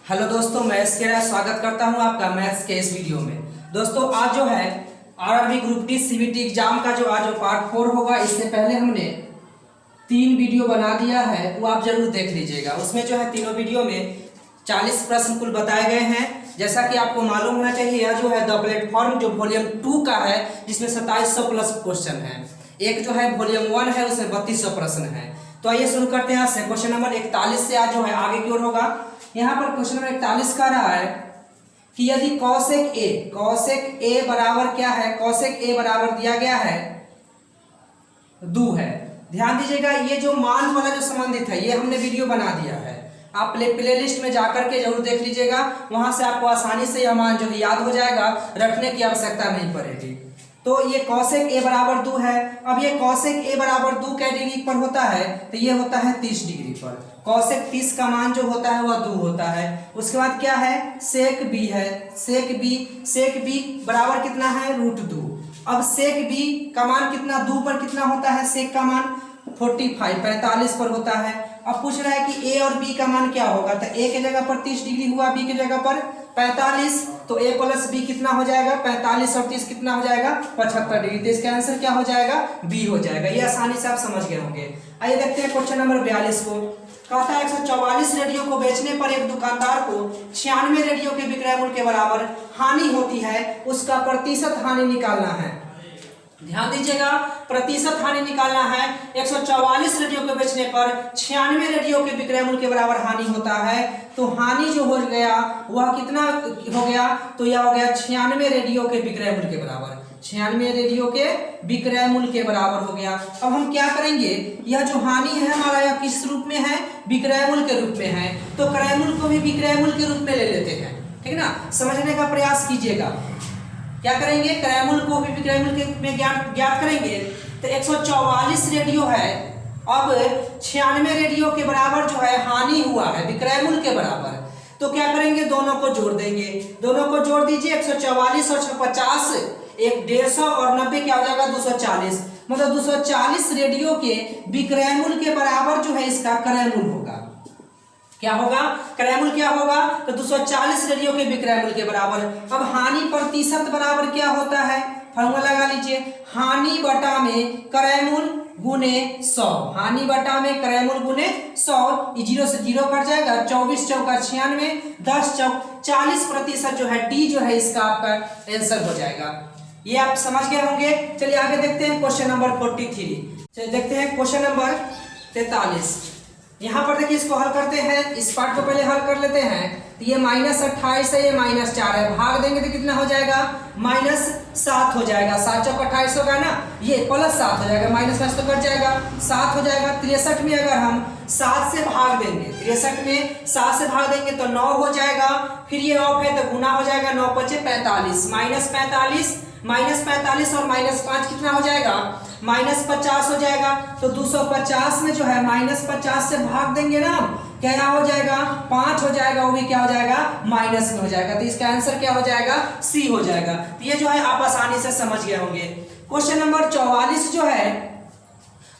Hello दोस्तों, मैं स्वागत करता हूं आपका मैथ्स के इस वीडियो में। दोस्तों आज जो है RRB group D CBT exam का जो पार्ट 4 होगा, इससे पहले हमने 3 वीडियो बना दिया है, वो आप जरूर देख लीजिएगा। उसमें जो है तीनों वीडियो में 40 प्रश्न कुल बताए गए हैं। जैसा कि आपको मालूम होना चाहिए, यह जो है द प्लेटफॉर्म जो वॉल्यूम 2 का है, जिसमें 2700 प्लस क्वेश्चन है। एक जो है वॉल्यूम 1 है, उसमें 3200 प्रश्न है। तो आइए शुरू करते हैं। से क्वेश्चन नंबर 41 से आज जो है आगे की ओर होगा। यहाँ पर क्वेश्चन नंबर 41 का रहा है कि यदि कौसेक ए बराबर क्या है, कौसेक ए बराबर दिया गया है 2 है। ध्यान दीजिएगा, ये जो मान वाला जो संबंधित है, ये हमने वीडियो बना दिया है। आप प्लेलिस्ट में जाकर के जरूर देख लीजिएगा, वहां से आपको आसानी से यह मान जो है याद हो जाएगा, रखने की आवश्यकता नहीं पड़ेगी। तो ये कौसेक ए बराबर 2 है। अब ये कौसेक ए बराबर 2 क्या डिग्री पर होता है, तो ये होता है 30 डिग्री पर। कौसेक 30 का मान जो होता है वह 2 होता है। उसके बाद क्या है, सेक बी है। सेक बी बराबर कितना है, √2। अब सेक बी का मान कितना, 2 पर कितना होता है, सेक का मान 45 पर होता है। अब पूछ रहा है कि ए और बी का मान क्या होगा, तो ए के जगह पर 30 डिग्री हुआ, बी के जगह पर 45, तो ए प्लस बी कितना हो जाएगा, 45 और 30 कितना हो जाएगा, 75 डिग्री। तो इसका आंसर क्या हो जाएगा, बी हो जाएगा। ये आसानी से आप समझ गए होंगे। आइए देखते हैं क्वेश्चन नंबर 42 को। कहता है 144 रेडियो को बेचने पर एक दुकानदार को 96 रेडियो के विक्रय मूल्य के बराबर हानि होती है, उसका प्रतिशत हानि निकालना है। ध्यान दीजिएगा, प्रतिशत हानि निकालना है। 144 रेडियो को बेचने पर 96 रेडियो के विक्रय मूल्य के बराबर हानि होता है। तो हानि जो हो गया वह कितना हो गया, तो यह हो गया 96 रेडियो के विक्रय मूल्य के बराबर। 96 रेडियो के विक्रय मूल्य के बराबर हो गया। अब हम क्या करेंगे, यह जो हानि है हमारा, यह किस रूप में है, विक्रय मूल्य के रूप में है। तो क्रय मूल्य को भी विक्रय मूल्य के रूप में ले लेते हैं, ठीक ना। समझने का प्रयास कीजिएगा। क्या करेंगे, क्रय मूल्य को भी विक्रय मूल्य में ज्ञात करेंगे। तो 144 रेडियो है, अब 96 रेडियो के बराबर जो है हानि हुआ है, विक्रय मूल्य के बराबर। तो क्या करेंगे, दोनों को जोड़ देंगे। दोनों को जोड़ दीजिए, 144 और 50, 150 और 90 क्या हो जाएगा, 240। मतलब 240 रेडियो के विक्रय मूल्य के बराबर जो है इसका क्रय मूल्य होगा। क्या होगा, क्रय मूल्य क्या होगा, तो 240 रेडियो के विक्रय मूल्य के बराबर। अब हानि प्रतिशत बराबर क्या होता है, फॉर्मूला लगा लीजिए, हानि बटा में क्रय मूल्य गुने 100। हानि बटा में क्रय मूल्य गुने 100, 0 से 0 कट जाएगा, 24 चौका 96, 10 चौक 40% जो है डी जो है इसका आपका आंसर हो जाएगा। ये आप समझ गए होंगे। चलिए आगे देखते हैं क्वेश्चन नंबर 43। चलिए देखते हैं क्वेश्चन नंबर 43। यहाँ पर देखिए, इसको हल करते हैं। इस पार्ट को पहले हल कर लेते हैं। तो ये -28 है, ये -4 है, भाग देंगे तो कितना हो जाएगा, -7 हो जाएगा। 7 चौक 28 होगा ना, ये +7 हो जाएगा, -5 तो कट जाएगा, 7 हो जाएगा। 63 में अगर हम 7 से भाग देंगे, 63 में 7 से भाग देंगे तो 9 हो जाएगा। फिर ये ऑफ है तो गुना हो जाएगा, 9 × 5 = 45, -45 और -5 कितना हो जाएगा, -50 हो जाएगा। तो 250 में जो है -50 से भाग देंगे ना, क्या हो जाएगा, 5 हो जाएगा, वो भी क्या हो जाएगा, माइनस में हो जाएगा। तो इसका आंसर क्या हो जाएगा, सी हो जाएगा। तो ये जो है आप आसानी से समझ गए होंगे। क्वेश्चन नंबर 44 जो है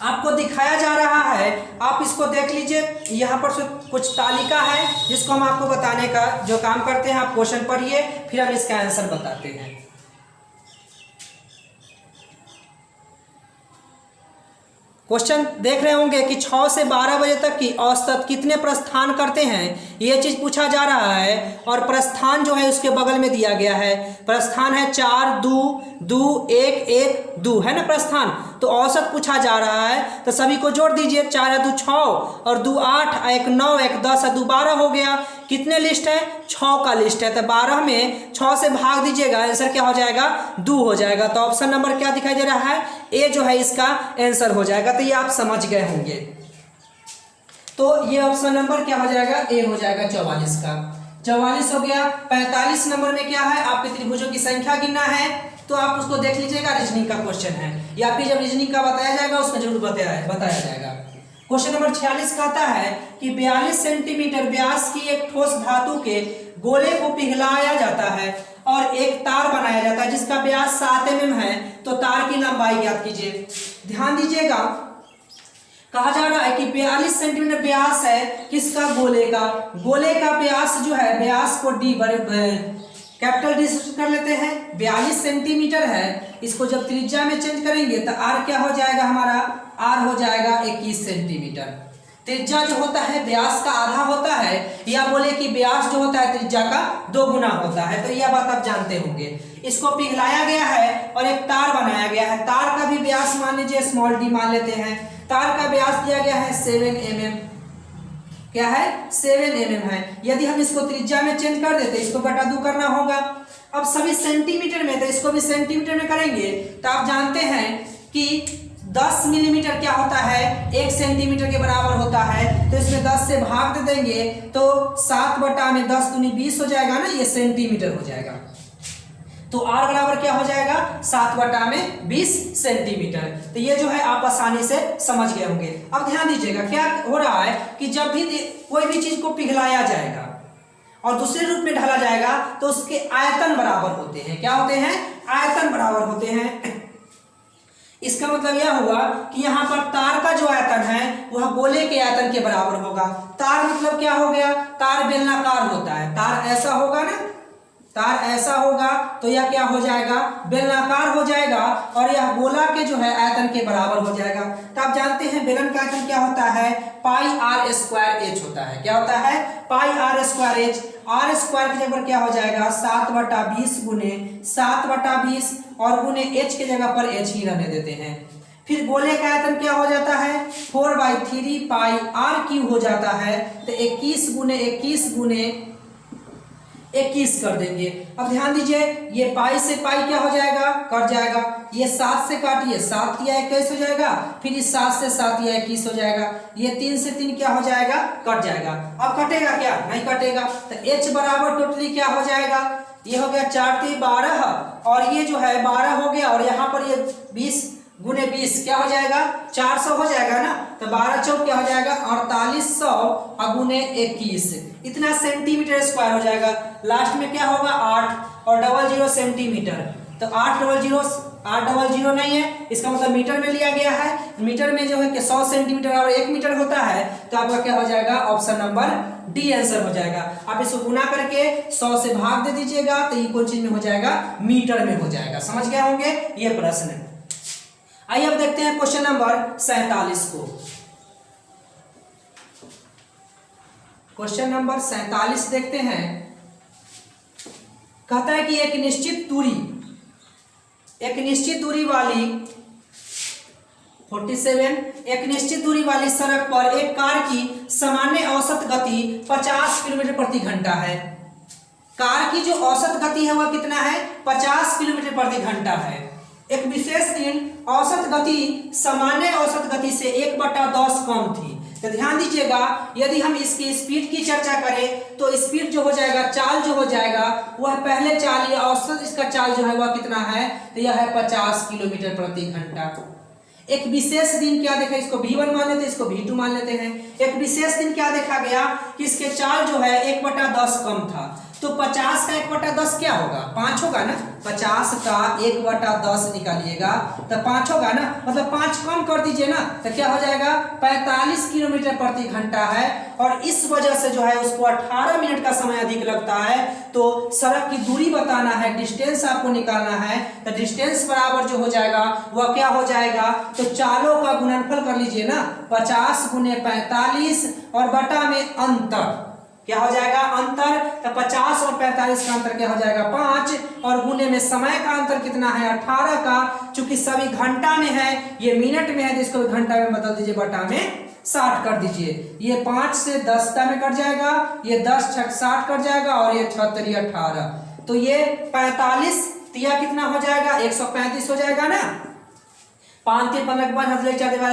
आपको दिखाया जा रहा है, आप इसको देख लीजिए। यहाँ पर कुछ तालिका है जिसको हम आपको बताने का जो काम करते हैं। आप क्वेश्चन पढ़िए, फिर हम इसका आंसर बताते हैं। क्वेश्चन देख रहे होंगे कि 6 से 12 बजे तक की औसत कितने प्रस्थान करते हैं, ये चीज पूछा जा रहा है। और प्रस्थान जो है उसके बगल में दिया गया है। प्रस्थान है 4, 2, 2, 1, 1, 2 है ना प्रस्थान। तो औसत पूछा जा रहा है, तो सभी को जोड़ दीजिए। 4 या 2 6 और 2 8, 1 9, 1 10 और 2 12 हो गया। कितने लिस्ट है, 6 का लिस्ट है। तो 12 में 6 से भाग दीजिएगा, आंसर क्या हो जाएगा, 2 हो जाएगा। तो ऑप्शन नंबर क्या दिखाई दे रहा है, ए जो है इसका आंसर हो जाएगा। तो ये आप समझ गए होंगे। तो ये ऑप्शन नंबर क्या हो जाएगा, ए हो जाएगा 44 का। 44 हो गया। 45 नंबर में क्या है, आपके त्रिभुजों की संख्या गिनना है। तो आप उसको देख लीजिएगा, रीजनिंग का क्वेश्चन है, या फिर जब रीजनिंग का बताया जाएगा उसमें जरूर बताया जाएगा। क्वेश्चन नंबर 46 कहता है कि 42 सेंटीमीटर व्यास की एक ठोस धातु के गोले को पिघलाया जाता है और एक तार बनाया जाता है जिसका व्यास 7 mm है। तो तार की लंबाई ज्ञात कीजिए। ध्यान दीजिएगा, कहा जा रहा है कि 42 सेंटीमीटर व्यास है किसका, गोले का। गोले का व्यास जो है, व्यास को डी बड़े कैपिटल डी कर लेते हैं, 42 सेंटीमीटर है। इसको जब त्रिज्या में चेंज करेंगे तो आर क्या हो जाएगा हमारा, आर हो जाएगा 21 सेंटीमीटर। त्रिज्या जो होता है व्यास का आधा होता है, या बोले कि व्यास जो होता है त्रिज्या का 2 गुना होता है, तो यह बात आप जानते होंगे। इसको पिघलाया गया है और एक तार बनाया गया है। तार का भी व्यास मान लीजिए स्मॉल डी मान लेते हैं। तार का व्यास दिया गया है 7 mm, क्या है 7 mm है। यदि हम इसको त्रिज्या में चेंज कर देते, इसको बटा 2 करना होगा। अब सभी सेंटीमीटर में, तो इसको भी सेंटीमीटर में करेंगे तो आप जानते हैं कि 10 मिलीमीटर क्या होता है, 1 सेंटीमीटर के बराबर होता है। तो इसमें 10 से भाग दे देंगे तो 7 बटा में 10 दूनी 20 हो जाएगा ना, ये सेंटीमीटर हो जाएगा। तो r बराबर क्या हो जाएगा, 7 बटा में 20 सेंटीमीटर। तो ये जो है आप आसानी से समझ गए होंगे। अब ध्यान दीजिएगा क्या हो रहा है कि जब भी कोई भी चीज को पिघलाया जाएगा और दूसरे रूप में ढाला जाएगा तो उसके आयतन बराबर होते हैं। क्या होते हैं, आयतन बराबर होते हैं। इसका मतलब यह हुआ कि यहाँ पर तार का जो आयतन है वह गोले के आयतन के बराबर होगा। तार मतलब क्या हो गया, तार बेलनाकार होता है। तार ऐसा होगा ना, तार ऐसा होगा तो यह क्या हो जाएगा, बेलनाकार हो जाएगा, और यह गोला के जो है आयतन के बराबर हो जाएगा। तो आप जानते हैं बेलन का आयतन क्या होता है, पाई r स्क्वायर h होता है। क्या होता है, पाई r square h। r square की जगह पर क्या हो जाएगा, 7 बटा 20 गुने 7 बटा 20 और गुने h की जगह पर h ही रहने देते हैं। फिर गोले का आयतन क्या हो जाता है, 4/3 पाई r क्यूब हो जाता है। तो 21 गुने 21 गुने 21 कर देंगे। अब ध्यान दीजिए, ये पाई से पाई क्या हो जाएगा, कट जाएगा। ये 7 से काटिए, 7 या 21 हो जाएगा। फिर इस 7 से 7 या 21 हो जाएगा। ये 3 से 3 क्या हो जाएगा, कट जाएगा। अब कटेगा क्या, नहीं कटेगा। तो h बराबर टोटली क्या हो जाएगा, ये हो गया 4 3 12 और ये जो है 12 हो गया, और यहाँ पर ये 20 गुने 20 क्या हो जाएगा, 400 हो जाएगा ना। तो 12 चौक क्या हो जाएगा, 4800 और गुने 21, इतना सेंटीमीटर स्क्वायर हो जाएगा। लास्ट में क्या होगा, 8 और 00 सेंटीमीटर। तो 800 नहीं है, इसका मतलब मीटर में लिया गया है। मीटर में जो है कि 100 सेंटीमीटर और 1 मीटर होता है। तो आपका क्या हो जाएगा, ऑप्शन नंबर डी आंसर हो जाएगा। आप इसको गुना करके 100 से भाग दे दीजिएगा तो ये कौन चीज में हो जाएगा, मीटर में हो जाएगा। समझ गए होंगे ये प्रश्न। आइए अब देखते हैं क्वेश्चन नंबर 47 को। क्वेश्चन नंबर 47 देखते हैं। कहता है कि एक निश्चित दूरी वाली 47 एक निश्चित दूरी वाली सड़क पर एक कार की सामान्य औसत गति 50 किलोमीटर प्रति घंटा है। कार की जो औसत गति है वह कितना है, 50 किलोमीटर प्रति घंटा है। एक विशेष दिन औसत गति सामान्य औसत गति से 1/10 कम थी। तो ध्यान दीजिएगा, यदि हम इसकी स्पीड की चर्चा करें तो स्पीड जो हो जाएगा, चाल जो हो जाएगा वह पहले चाल या औसत इसका चाल जो है वह कितना है, तो यह है 50 किलोमीटर प्रति घंटा। एक विशेष दिन क्या देखा, इसको V1 मान लेते हैं, इसको V2 मान लेते हैं। एक विशेष दिन क्या देखा गया कि इसके चाल जो है 1/10 कम था। तो 50 का 1/10 क्या होगा, 5 होगा ना। 50 का 1/10 निकालिएगा तो 5 होगा ना, मतलब 5 कम कर दीजिए ना, तो क्या हो जाएगा, 45 किलोमीटर प्रति घंटा है। और इस वजह से जो है उसको 18 मिनट का समय अधिक लगता है। तो सड़क की दूरी बताना है, डिस्टेंस आपको निकालना है। तो डिस्टेंस बराबर जो हो जाएगा वह क्या हो जाएगा, तो चालों का गुणनफल कर लीजिए ना, 50 गुने 45 और बटा में अंतर क्या हो जाएगा, अंतर। तो 50 और 45 का अंतर क्या हो जाएगा, 5, और गुने में समय का अंतर कितना है, 18 का। चूंकि सभी घंटा में है, ये मिनट में है, तो इसको घंटा में बदल दीजिए, बटा में 60 कर दीजिए। ये 5 से 10 में कट जाएगा, ये 10 6 60 कट जाएगा, और ये 6 3 18। तो ये 45 तिया कितना हो जाएगा, 135 हो जाएगा ना। 5 3 15 के बाद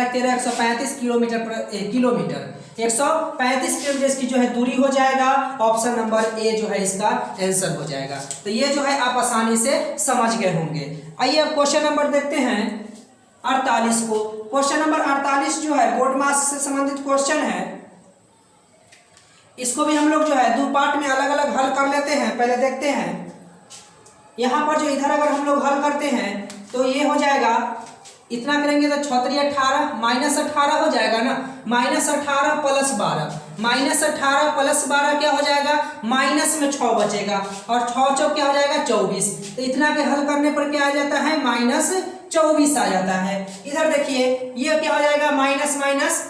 13 135 किलोमीटर 135 किलोमीटर इसकी जो है दूरी हो जाएगा। ऑप्शन नंबर ए जो है इसका आंसर हो जाएगा। तो ये जो है आप आसानी से समझ गए होंगे। आइए अब क्वेश्चन नंबर देखते हैं 48 को। क्वेश्चन नंबर 48 जो है बोर्ड मास से संबंधित क्वेश्चन है। इसको भी हम लोग जो है 2 पार्ट में अलग अलग हल कर लेते हैं। पहले देखते हैं यहाँ पर जो इधर अगर हम लोग हल करते हैं तो ये हो जाएगा, इतना करेंगे तो 6 18 -18 हो जाएगा ना, -18 + 12, -18 + 12 क्या हो जाएगा, माइनस में 6 बचेगा और 6 चौक क्या हो जाएगा 24। तो इतना के हल करने पर क्या आ जाता है, -24 आ जाता है। इधर देखिए ये क्या हो जाएगा, minus minus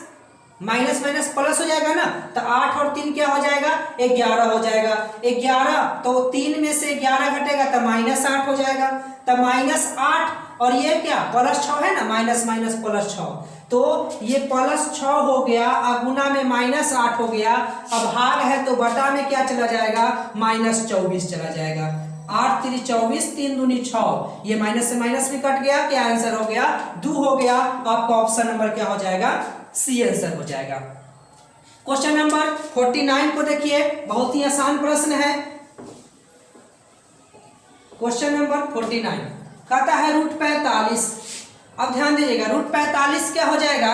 minus minus plus हो जाएगा ना, तो 8 और 3 क्या हो जाएगा, 11 हो जाएगा। 11 तो 3 में से 11 घटेगा तो -8 हो जाएगा, तो -8 और ये क्या +6 है ना, माइनस माइनस +6, तो ये +6 हो गया और गुना में -8 हो गया। अब भाग है तो बटा में क्या चला जाएगा, -24 चला जाएगा। 8 3 24, 3 दूनी 6, ये माइनस से माइनस भी कट गया, क्या आंसर हो गया 2 हो गया। आपका ऑप्शन नंबर क्या हो जाएगा, सी आंसर हो जाएगा। क्वेश्चन नंबर 49 को देखिए, बहुत ही आसान प्रश्न है। क्वेश्चन नंबर 49 कहता है √45। अब ध्यान दीजिएगा, √45 क्या हो जाएगा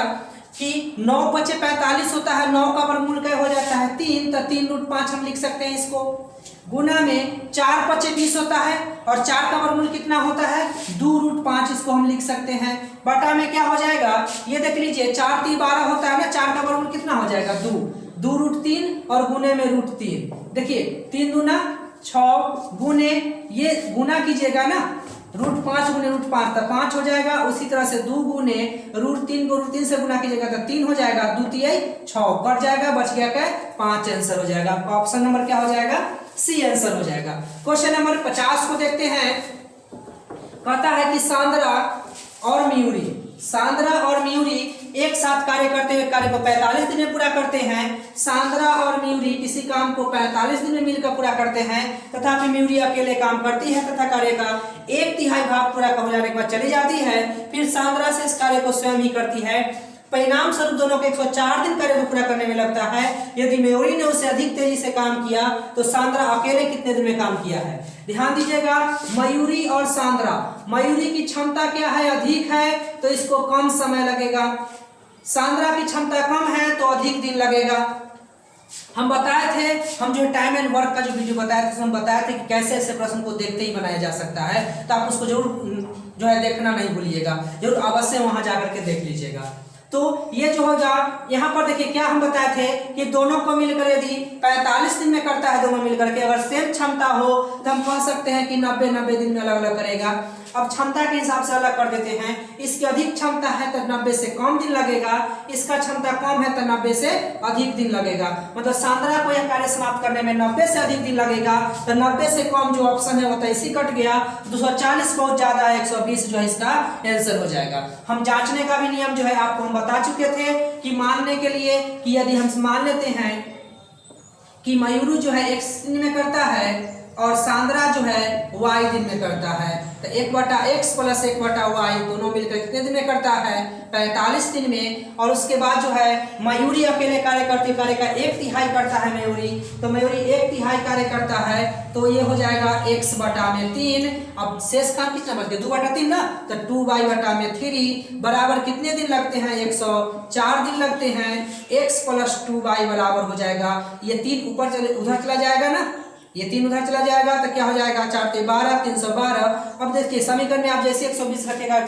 कि 9 × 5 = 45 होता है, 9 का वर्गमूल क्या हो जाता है 3, तो 3 √5 हम लिख सकते हैं इसको। गुना में 4 × 5 = 20 होता है और 4 का वर्गमूल कितना होता है 2 √5, इसको हम लिख सकते हैं। बटा में क्या हो जाएगा, ये देख लीजिए 4 3 12 होता है ना, 4 का वर्गमूल कितना हो जाएगा 2, 2 √3 और गुने में √3। देखिए 3 दूना 6 गुने, ये गुना कीजिएगा ना, √5 गुने √5 तो 5 हो जाएगा। उसी तरह से 2 गुने √3 को √3 से गुना कीजिएगा तो 3 हो जाएगा, 2 × 6 कट जाएगा, बच गया क्या 5 आंसर हो जाएगा। आपका ऑप्शन नंबर क्या हो जाएगा, सी आंसर हो जाएगा। क्वेश्चन नंबर 50 को देखते हैं। कहता है कि सांद्रा और मयूरी एक साथ कार्य करते हुए कार्य को 45 दिन में पूरा करते हैं। सांद्रा और मयूरी किसी काम को 45 दिन में मिलकर पूरा करते हैं, तथापि मयूरी अकेले काम करती है तथा कार्य का 1/3 भाग पूरा हो जाने के बाद चली जाती है। फिर सांद्रा से इस कार्य को स्वयं ही करती है। परिणाम स्वरूप दोनों के 104 दिन कार्य को पूरा करने में लगता है। यदि मयूरी ने उससे अधिक तेजी से काम किया तो सांद्रा अकेले कितने दिन में काम किया है। ध्यान दीजिएगा, मयूरी और सांद्रा, मयूरी की क्षमता क्या है, अधिक है तो इसको कम समय लगेगा। सांद्रा की क्षमता कम है तो अधिक दिन लगेगा। हम बताए थे, हम जो टाइम एंड वर्क का जो वीडियो बताए थे, हम बताए थे कि कैसे ऐसे प्रश्न को देखते ही बनाया जा सकता है, तो आप उसको जरूर जो है देखना नहीं भूलिएगा, जरूर अवश्य वहां जाकर के देख लीजिएगा। तो ये जो होगा, यहाँ पर देखिए क्या हम बताए थे कि दोनों को मिलकर यदि 45 दिन में करता है, दोनों मिलकर के अगर सेम क्षमता हो तो हम कह सकते हैं कि 90 दिन में अलग अलग करेगा। अब क्षमता के हिसाब से अलग कर देते हैं। इसकी अधिक क्षमता है तो 90 से कम दिन लगेगा, इसका क्षमता कम है तो 90 से अधिक दिन लगेगा। मतलब सांद्रा को यह कार्य समाप्त करने में 90 से अधिक दिन लगेगा, तो 90 से कम जो ऑप्शन है वो तो इसी कट गया। 240 बहुत ज्यादा है, 120 जो है इसका आंसर हो जाएगा। हम जांचने का भी नियम जो है आपको हम बता चुके थे कि मानने के लिए कि यदि हम मान लेते हैं कि मयूरी जो है x दिन में करता है और सांद्रा जो है y दिन में करता है, तो 1/x + 1/y दोनों मिलकर कितने दिन में करता है 45 दिन में। और उसके बाद जो है मयूरी अकेले कार्य करते कार्य का 1/3 करता है मयूरी, तो मयूरी 1/3 कार्य करता है, तो ये हो जाएगा x/3। अब शेष काम कितना बच गया 2/3 ना, तो 2y/3 बराबर कितने दिन लगते हैं 104 दिन लगते हैं। x + 2y बराबर हो जाएगा, ये 3 ऊपर चले उधर चला जाएगा ना, ये 3 उधर चला जाएगा तो क्या हो जाएगा 4 × 12 312। अब देखिए समीकरण में आप जैसे 120 रखेगा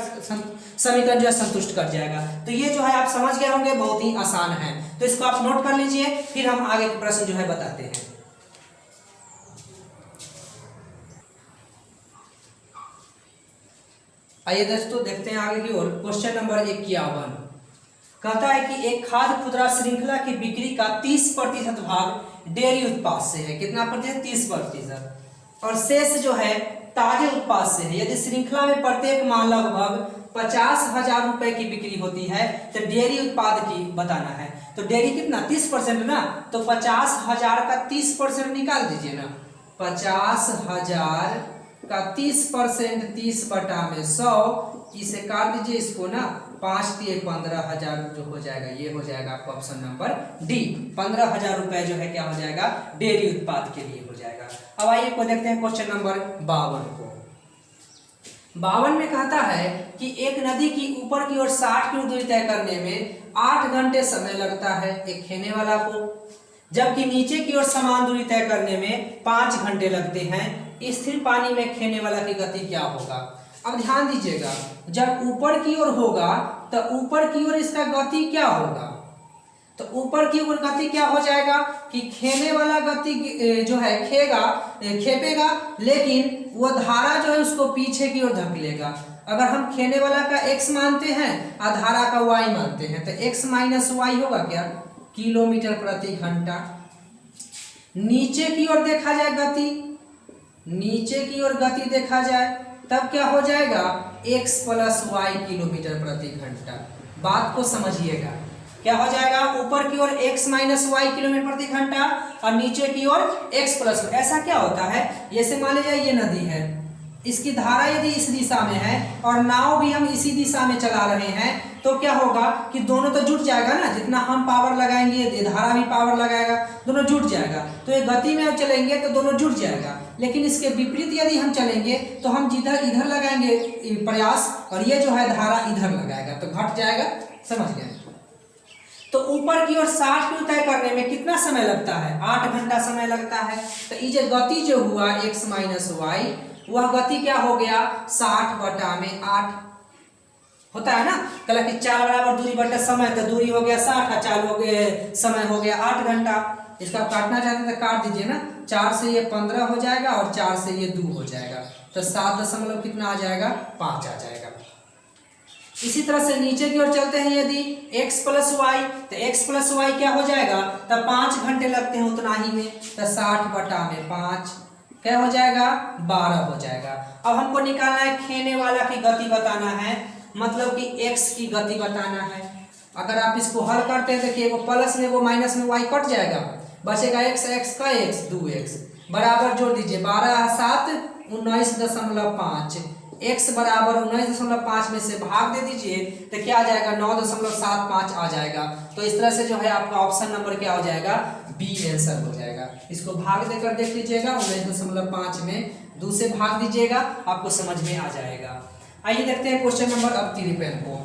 समीकरण जो है संतुष्ट कर जाएगा। तो ये जो है आप समझ गए होंगे, बहुत ही आसान है, तो इसको आप नोट कर लीजिए, फिर हम आगे के प्रश्न जो है बताते हैं। आइए दोस्तों देखते हैं आगे की ओर। क्वेश्चन नंबर 51 कहता है कि एक खाद्य खुदरा श्रृंखला की बिक्री का 30% भाग डेयरी उत्पाद से है। कितना प्रतिशत 30%। और शेष जो है ताजे उत्पाद से है। यदि श्रृंखला में प्रत्येक माह लगभग 50,000 रुपए की बिक्री होती है तो डेयरी उत्पाद की बताना है। तो डेयरी कितना 30% ना, तो 50,000 का 30% निकाल दीजिए ना। 50,000 का 30%, 30/100, इसे काट दीजिए इसको ना, 5 × 15,000 जो हो जाएगा, ये हो जाएगा आपका ऑप्शन नंबर डी। 15,000 रुपए जो है क्या हो जाएगा डेयरी उत्पाद के लिए हो जाएगा। अब आइए को देखते हैं क्वेश्चन नंबर 52 को। 52 में कहता है कि एक नदी की ऊपर की ओर 60 किलोमीटर दूरी तय करने में 8 घंटे समय लगता है एक खेने वाला को, जबकि नीचे की ओर समान दूरी तय करने में 5 घंटे लगते हैं। स्थिर पानी में खेने वाला की गति क्या होगा। अब ध्यान दीजिएगा, जब ऊपर की ओर होगा तो ऊपर की ओर इसका गति क्या होगा, तो ऊपर की ओर गति क्या हो जाएगा कि खेने वाला गति जो है खेपेगा, लेकिन वो धारा जो है उसको पीछे की ओर धकेलेगा। अगर हम खेने वाला का x मानते हैं और धारा का y मानते हैं तो x माइनस वाई होगा क्या, किलोमीटर प्रति घंटा। नीचे की ओर देखा जाए गति, नीचे की ओर गति देखा जाए तब क्या हो जाएगा, x प्लस वाई किलोमीटर प्रति घंटा। बात को समझिएगा, क्या हो जाएगा, ऊपर की ओर x माइनस वाई किलोमीटर प्रति घंटा और नीचे की ओर x प्लस। ऐसा क्या होता है, जैसे मान लीजिए ये नदी है, इसकी धारा यदि इस दिशा में है और नाव भी हम इसी दिशा में चला रहे हैं तो क्या होगा कि दोनों तो जुट जाएगा ना, जितना हम पावर लगाएंगे धारा भी पावर लगाएगा, दोनों जुट जाएगा। तो ये गति में चलेंगे तो दोनों जुट जाएगा, लेकिन इसके विपरीत यदि हम चलेंगे तो हम जिधर इधर लगाएंगे प्रयास और ये जो है धारा इधर लगाएगा तो घट जाएगा। समझ गए। तो ऊपर की ओर 60 किलो तय करने में कितना समय लगता है, 8 घंटा समय लगता है। तो ये गति जो हुआ x माइनस वाई, वह गति क्या हो गया, 60 बटा में 8 होता है ना। कल कि 4 बराबर दूरी बटा समय, तो दूरी हो गया 60 और 4 हो गए समय हो गया 8 घंटा। इसका काटना चाहते हैं तो काट दीजिए ना, 4 से ये 15 हो जाएगा और 4 से ये 2 हो जाएगा, तो 7 दशमलव कितना आ जाएगा, 5 आ जाएगा। इसी तरह से नीचे की ओर चलते हैं, यदि x प्लस वाई, तो x प्लस वाई क्या हो जाएगा, तब 5 घंटे लगते हैं उतना ही में, तो 60 बटा में 5 क्या हो जाएगा, 12 हो जाएगा। अब हमको निकालना है खेने वाला की गति बताना है, मतलब कि x की गति बताना है। अगर आप इसको हल करते हैं देखिए, वो प्लस में वो माइनस में y कट जाएगा, बचेगा x, x का x 2x बराबर जोड़ दीजिए 12 7 19.5, x बराबर 19.5 में से भाग दे दीजिए तो क्या आ जाएगा, 9.75 आ जाएगा। तो इस तरह से जो है आपका ऑप्शन नंबर क्या हो जाएगा, बी आंसर हो जाएगा। इसको भाग देकर देख लीजिएगा, 19.5 में 2 से भाग दीजिएगा, आपको समझ में आ जाएगा। आइए देखते हैं क्वेश्चन नंबर 83 को।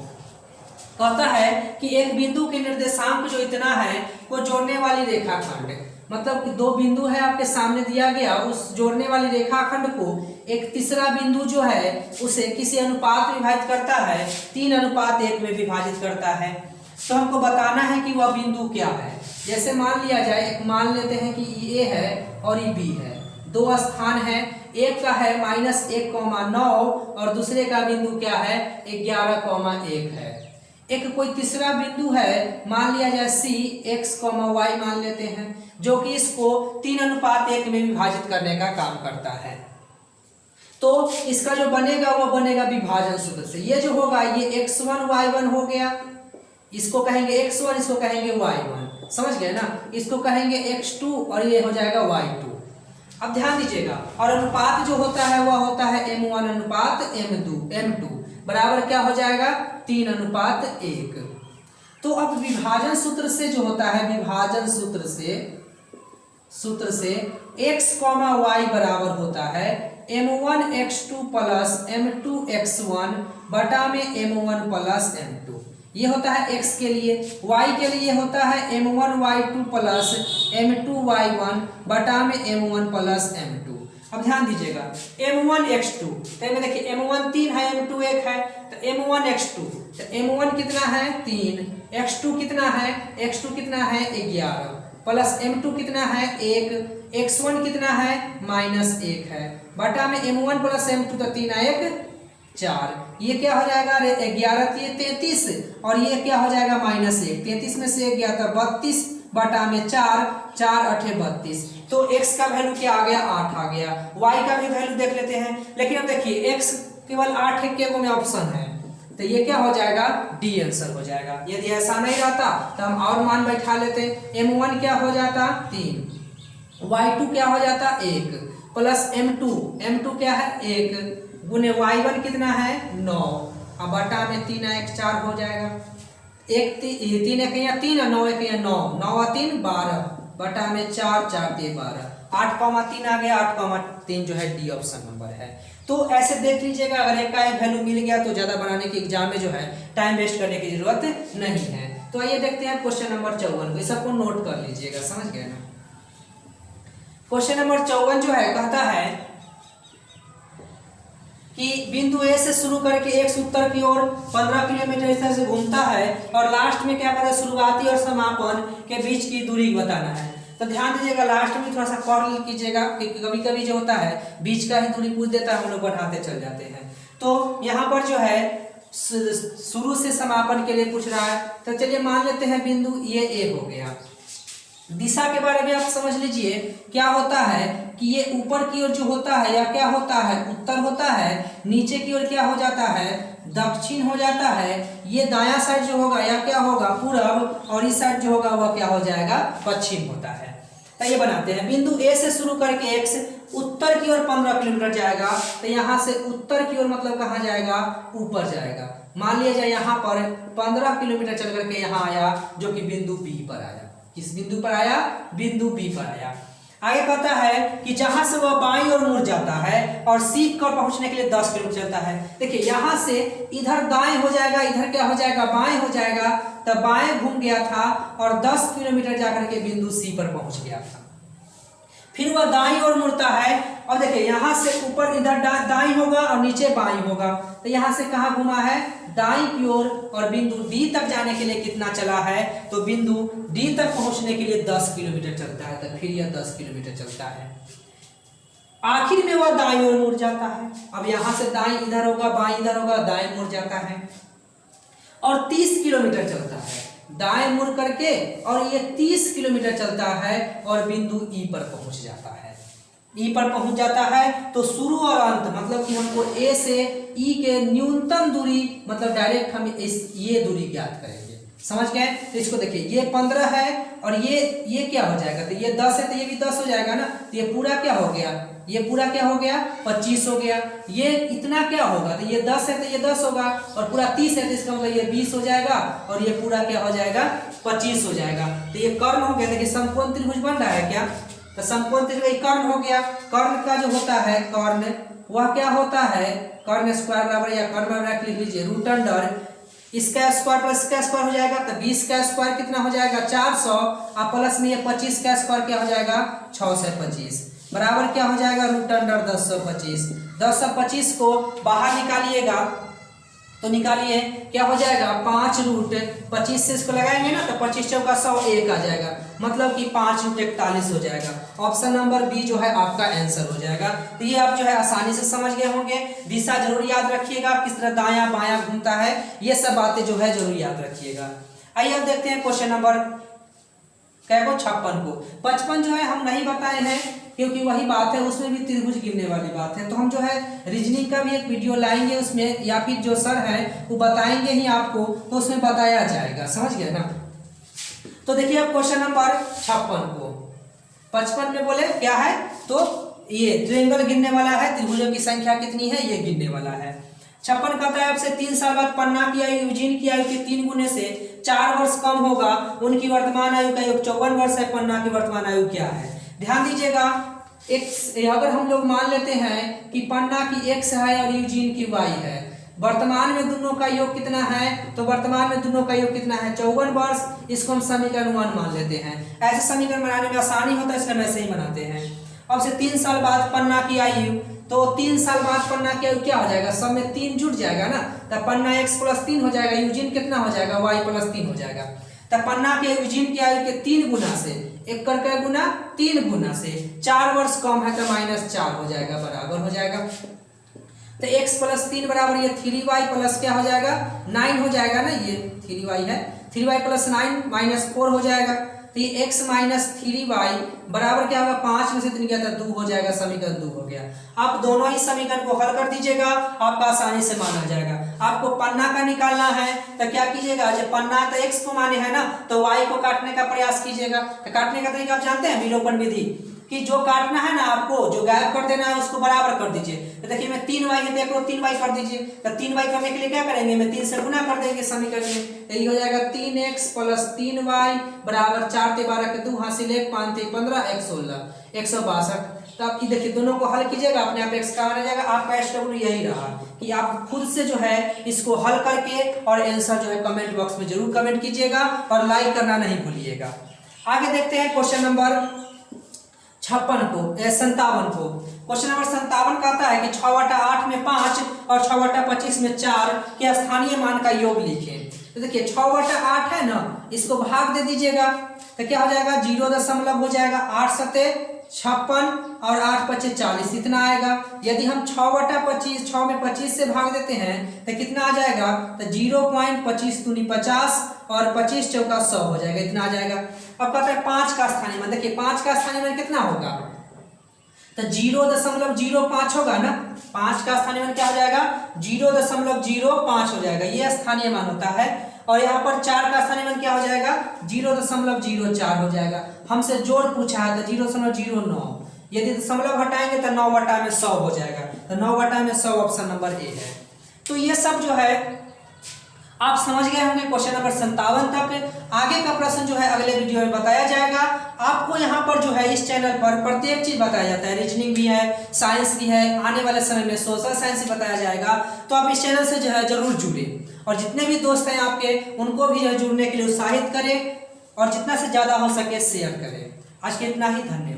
कहता है कि एक बिंदु के निर्देशांक जो इतना है वो जोड़ने वाली रेखाखंड, मतलब कि 2 बिंदु है आपके सामने दिया गया, उस जोड़ने वाली रेखाखंड को एक तीसरा बिंदु जो है उसे किसी अनुपात में विभाजित करता है, 3:1 में विभाजित करता है। तो हमको बताना है कि वह बिंदु क्या है। जैसे मान लिया जाए, एक मान लेते हैं कि ये A है और ये B है, 2 स्थान है, एक का है -1,9 और दूसरे का बिंदु क्या है, 11,1 है। एक कोई तीसरा बिंदु है, मान लिया जाए C x, y मान लेते हैं, जो कि इसको 3:1 में विभाजित करने का काम करता है। तो इसका जो बनेगा वो बनेगा विभाजन सूत्र से। ये जो होगा ये x1 y1 हो गया, इसको कहेंगे x1, इसको कहेंगे y1, समझ गए ना। इसको कहेंगे x2 और ये हो जाएगा y2। अब ध्यान दीजिएगा, और अनुपात जो होता है वह होता है m1 अनुपात m2 बराबर क्या हो जाएगा, 3:1। तो अब विभाजन सूत्र से जो होता है, विभाजन सूत्र से x, y बराबर होता है m1 x2 plus m2 x1 बटा में m1 प्लस m2। ये होता है x के लिए। y के लिए होता है m1 y2 plus m2 y1 बटा में m1 प्लस m2। अब ध्यान दीजिएगा, m1 x2, तो में देखिए m1 3 है, m2 1 है, तो m1 x2, तो m1 कितना है 3, x2 कितना है, x2 कितना है 11 प्लस m2 कितना है 1, x1 कितना है -1 है, बटा में m1 प्लस m2, तो 3 1 4। ये क्या हो जाएगा, 11 ये 33 और ये क्या हो जाएगा -1, 33 में से 1 गया तो 32 बटा में 4, 4 8 32। तो x का वैल्यू क्या आ गया, 8 आ गया। y का भी वैल्यू देख लेते हैं, लेकिन अब देखिए x केवल 8 के में ऑप्शन है, तो ये क्या हो जाएगा, डी आंसर हो जाएगा। यदि ऐसा नहीं रहता तो हम और मान बैठा लेते, m1 क्या हो जाता 3, y2 क्या हो जाता 1 प्लस m2 क्या है 1 गुने y1 कितना है 9, अब बटा में 3 1 4 हो जाएगा। 1 3 1 या 3 और 9 1 या 9, 9 और 3 12 बटा में 4 4 3 12, 8,3 आ गया, 8,3 जो है डी ऑप्शन नंबर है। तो ऐसे देख लीजिएगा, अगर एक का एक वैल्यू मिल गया तो ज़्यादा बनाने के एग्जाम में जो है टाइम वेस्ट करने की जरूरत नहीं है। तो आइए देखते हैं क्वेश्चन नंबर 54 को, इस सबको नोट कर लीजिएगा, समझ गए ना। क्वेश्चन नंबर 54 जो है कहता है कि बिंदु ए से शुरू करके एक्स उत्तर की ओर 15 किलोमीटर इस तरह से घूमता है और लास्ट में क्या करना है, शुरुआती और समापन के बीच की दूरी बताना है। तो ध्यान दीजिएगा, लास्ट में थोड़ा सा कर कीजिएगा कि कभी कभी जो होता है बीच का ही दूरी पूछ देता है, हम लोग बढ़ाते चल जाते हैं। तो यहाँ पर जो है शुरू से समापन के लिए पूछ रहा है, तो चलिए मान लेते हैं बिंदु ये ए हो गया। दिशा के बारे में आप समझ लीजिए, क्या होता है कि ये ऊपर की ओर जो होता है या क्या होता है, उत्तर होता है, नीचे की ओर क्या हो जाता है, दक्षिण हो जाता है। ये दायां साइड जो होगा या क्या होगा, पूरब, और इस साइड जो होगा वह क्या हो जाएगा, पश्चिम होता है। तो ये बनाते हैं, बिंदु ए से शुरू करके एक्स उत्तर की ओर 15 किलोमीटर जाएगा, तो यहाँ से उत्तर की ओर मतलब कहाँ जाएगा, ऊपर जाएगा। मान लिया जाए यहाँ पर 15 किलोमीटर चल करके यहाँ आया, जो कि बिंदु बी पर आया। किस बिंदु पर आया, बिंदु बी पर आया। आगे कहता है कि जहां से वह बाईं ओर मुड़ जाता है और सीख कर पहुंचने के लिए 10 किलोमीटर चलता है। देखिए यहाँ से इधर दाएं हो जाएगा, इधर क्या हो जाएगा, बाएं हो जाएगा, तब बाएं घूम गया था और 10 किलोमीटर जाकर के बिंदु सी पर पहुंच गया था। फिर वह दाईं ओर मुड़ता है और देखिए यहाँ से ऊपर इधर दाईं होगा और नीचे बाईं होगा, तो यहाँ से कहाँ घुमा है, दाईं की ओर, और बिंदु डी तक जाने के लिए कितना चला है, तो बिंदु डी तक पहुंचने के लिए 10 किलोमीटर चलता है। तो फिर यह 10 किलोमीटर चलता है। आखिर में वह दाईं ओर मुड़ जाता है। अब यहाँ से दाईं इधर होगा, बाईं इधर होगा, दाईं मुड़ जाता है और 30 किलोमीटर चलता है, दाएं मुड़ करके, और ये 30 किलोमीटर चलता है और बिंदु ई पर पहुंच जाता है। ई पर पहुंच जाता है तो शुरू और अंत, मतलब कि हमको ए से ई के न्यूनतम दूरी, मतलब डायरेक्ट हम ये दूरी ज्ञात करेंगे। समझ गए? तो इसको देखिए, ये 15 है और ये क्या हो जाएगा, तो ये 10 है तो ये भी 10 हो जाएगा ना, तो ये पूरा क्या हो गया, ये पूरा क्या हो गया, 25 हो गया। ये इतना क्या होगा, तो ये 10 है तो ये 10 होगा, और पूरा 30 है तो इसका मतलब ये 20 हो जाएगा, और ये पूरा क्या हो जाएगा, 25 हो जाएगा। तो ये कर्ण हो गया। देखिए समकोण त्रिभुज बन रहा है क्या, तो समकोण त्रिभुज कर्ण हो गया। कर्ण का जो होता है कर्ण, वह क्या होता है, कर्ण स्क्वायर बराबर, या कर्ण बराबर लिख लीजिए रूट अंडर इसका स्क्वायर प्लस इसका स्क्वायर हो जाएगा, तो 20 का स्क्वायर कितना हो जाएगा, 400, और प्लस में ये 25 का स्क्वायर क्या हो जाएगा, 625, बराबर क्या हो जाएगा, रूट अंडर 1025। 1025 को बाहर निकालिएगा तो निकालिए, क्या हो जाएगा, 5 रूट 25 से इसको लगाएंगे ना, तो 25 चौका 100, 1 आ जाएगा, मतलब कि 5 रूट 41 हो जाएगा। ऑप्शन नंबर बी जो है आपका आंसर हो जाएगा। तो ये आप जो है आसानी से समझ गए होंगे। दिशा जरूर याद रखिएगा, किस तरह दायां बायां घूमता है, ये सब बातें जो है जरूर याद रखिएगा। आइए अब देखते हैं क्वेश्चन नंबर क्या को, 56 को। 55 जो है हम नहीं बताए हैं, क्योंकि वही बात है, उसमें भी त्रिभुज गिनने वाली बात है। तो हम जो है रीजनिंग का भी एक वीडियो लाएंगे उसमें, या फिर जो सर है वो बताएंगे ही आपको, तो उसमें बताया जाएगा। समझ गए ना? तो देखिए अब क्वेश्चन नंबर 56 को, 55 में बोले क्या है, तो ये ट्रायंगल गिनने वाला है, त्रिभुजों की संख्या कितनी है ये गिनने वाला है। 56 कहता है आपसे 3 साल बाद पन्ना की आयु यूजीन की आयु के 3 गुने से 4 वर्ष कम होगा, उनकी वर्तमान आयु का योग 54 वर्ष है, पन्ना की वर्तमान आयु क्या है। ध्यान दीजिएगा, अगर हम लोग मान लेते हैं कि पन्ना की x है और यूजीन की y है, वर्तमान में दोनों का योग कितना है, तो वर्तमान में दोनों का योग कितना है, 54 वर्ष। इसको हम समीकरण 1 मान लेते हैं। ऐसे समीकरण बनाने में आसानी होता है, इसका वैसे ही बनाते हैं। अब से 3 साल बाद पन्ना की आयु, तो 3 साल बाद पन्ना की आयु क्या हो जाएगा, सब में 3 जुड़ जाएगा ना, तो पन्ना x + 3 हो जाएगा, यूजीन कितना हो जाएगा, y + 3 हो जाएगा। तो पन्ना के यूजीन की आयु के 3 गुना से, 1 करके गुना 3 गुना से 4 वर्ष कम है, तो -4 हो जाएगा, बराबर हो जाएगा। तो x + 3 बराबर ये 3y प्लस क्या हो जाएगा, 9 हो जाएगा ना, ये 3y है, 3y + 9 -4 हो जाएगा। तो ये x - 3y बराबर क्या होगा, 5 में से 3 गया था 2 हो जाएगा, समीकरण 2 हो गया। आप दोनों ही समीकरण को हल कर दीजिएगा, आपका आसानी से माना जाएगा। आपको पन्ना का निकालना है तो क्या कीजिएगा, जब पन्ना तो x को माने है ना, तो y को काटने का प्रयास कीजिएगा। तो काटने का तरीका आप जानते हैं, विलोपन विधि, कि जो काटना है ना आपको, जो गायब कर देना है उसको बराबर कर दीजिए। तो देखिए मैं 3y है, देख लो 3y कर दीजिए। तो 3y करने के लिए क्या करेंगे, मैं 3 से गुना कर देंगे समीकरण में, तो ये हो जाएगा 3x + 3y बराबर 4 × 12 के 2 हासिल 1 5 × 15 1 16 162। तो आप देखिए दोनों को हल कीजिएगा, अपने आप x का आ जाएगा। आपका SW यही रहा कि आप खुद से जो है इसको हल करके और आंसर जो है कमेंट बॉक्स में जरूर कमेंट कीजिएगा और लाइक करना नहीं भूलिएगा। आगे देखते हैं क्वेश्चन नंबर 56 को 57 को। क्वेश्चन नंबर 57 कहता है कि 6 बटा 8 में 5 और 6 बटा 25 में 4 के स्थानीय मान का योग लिखें। तो देखिए 6 बटा 8 है ना, इसको भाग दे दीजिएगा तो क्या हो जाएगा 0 हो जाएगा, 8 सते 56 और 8 पचे 40 इतना आएगा। यदि हम 6 बटा 25 6 में 25 से भाग देते हैं तो कितना आ जाएगा, तो 0.25 दूनी 50 और 25 चौका 100 हो जाएगा, इतना आ जाएगा। अब कहता है 5 का स्थानीय मान, देखिए 5 का स्थानीय मान कितना होगा, तो 0.05 होगा ना। 5 का स्थानीय मान क्या हो जाएगा 0.05 हो जाएगा, ये स्थानीय मान होता है। और यहाँ पर 4 का स्थानीय मान क्या हो जाएगा 0.04 हो जाएगा। हमसे जोड़ पूछा है तो 0.09, यदि दशमलव हटाएंगे तो 9 बटा में 100 हो जाएगा, तो 9 बटा में 100 ऑप्शन नंबर ए है। तो ये सब जो है आप समझ गए होंगे क्वेश्चन नंबर 57 तक। आगे का प्रश्न जो है अगले वीडियो में बताया जाएगा। आपको यहाँ पर जो है इस चैनल पर प्रत्येक चीज बताया जाता है, रीजनिंग भी है, साइंस भी है, आने वाले समय में सोशल साइंस भी बताया जाएगा। तो आप इस चैनल से जो है जरूर जुड़े और जितने भी दोस्त हैं आपके उनको भी जुड़ने के लिए उत्साहित करें और जितना से ज्यादा हो सके शेयर करें। आज के इतना ही, धन्यवाद।